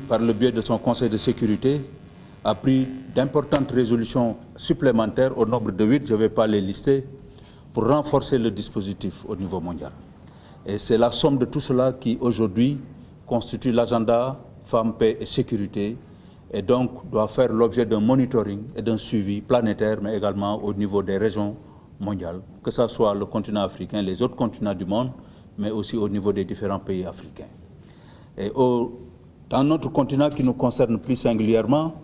par le biais de son Conseil de sécurité, a pris d'importantes résolutions supplémentaires au nombre de 8, je ne vais pas les lister, pour renforcer le dispositif au niveau mondial. Et c'est la somme de tout cela qui, aujourd'hui, constitue l'agenda Femmes, Paix et Sécurité, et donc doit faire l'objet d'un monitoring et d'un suivi planétaire, mais également au niveau des régions mondiales, que ce soit le continent africain, les autres continents du monde, mais aussi au niveau des différents pays africains. Et dans notre continent qui nous concerne plus singulièrement,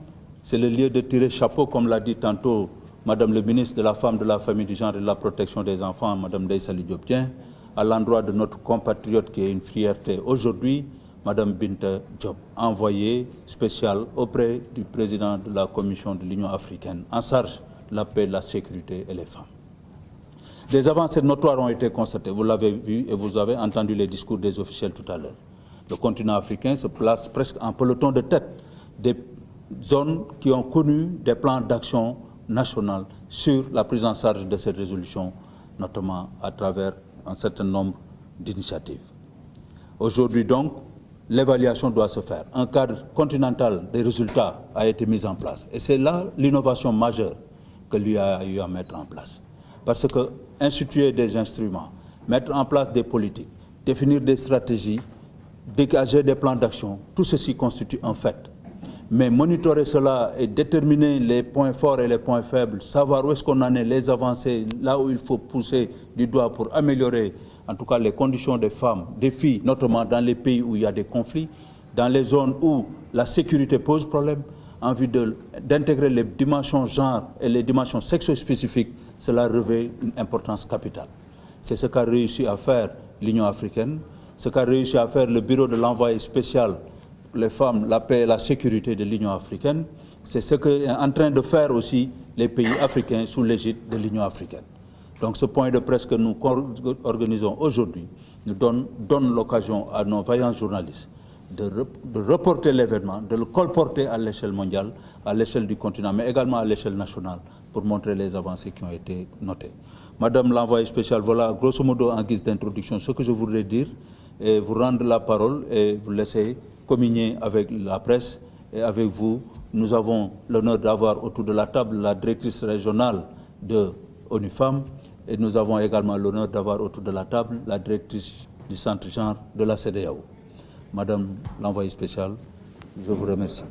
c'est le lieu de tirer chapeau, comme l'a dit tantôt Madame le ministre de la Femme, de la Famille, du Genre et de la Protection des Enfants, Madame Ndeye Saly Diop Dieng, à l'endroit de notre compatriote qui est une fierté aujourd'hui, Madame Binta Diop, envoyée spéciale auprès du président de la Commission de l'Union africaine, en charge de la paix, la sécurité et les femmes. Des avancées notoires ont été constatées, vous l'avez vu et vous avez entendu les discours des officiels tout à l'heure. Le continent africain se place presque en peloton de tête des zones qui ont connu des plans d'action national sur la prise en charge de ces résolutions, notamment à travers un certain nombre d'initiatives. Aujourd'hui donc, l'évaluation doit se faire. Un cadre continental des résultats a été mis en place. Et c'est là l'innovation majeure que lui a eu à mettre en place. Parce que instituer des instruments, mettre en place des politiques, définir des stratégies, dégager des plans d'action, tout ceci constitue un fait. Mais monitorer cela et déterminer les points forts et les points faibles, savoir où est-ce qu'on en est, les avancées, là où il faut pousser du doigt pour améliorer en tout cas les conditions des femmes, des filles, notamment dans les pays où il y a des conflits, dans les zones où la sécurité pose problème, en vue d'intégrer les dimensions genre et les dimensions sexo-spécifiques, cela revêt une importance capitale. C'est ce qu'a réussi à faire l'Union africaine, ce qu'a réussi à faire le bureau de l'envoyé spécial les femmes, la paix et la sécurité de l'Union africaine. C'est ce qu'est en train de faire aussi les pays africains sous l'égide de l'Union africaine. Donc ce point de presse que nous organisons aujourd'hui nous donne l'occasion à nos vaillants journalistes de reporter l'événement, de le colporter à l'échelle mondiale, à l'échelle du continent, mais également à l'échelle nationale, pour montrer les avancées qui ont été notées. Madame l'envoyée spéciale, voilà grosso modo en guise d'introduction ce que je voudrais dire, et vous rendre la parole et vous laisser communier avec la presse et avec vous. Nous avons l'honneur d'avoir autour de la table la directrice régionale de ONU Femmes et nous avons également l'honneur d'avoir autour de la table la directrice du centre genre de la CEDEAO. Madame l'envoyée spéciale, je vous remercie.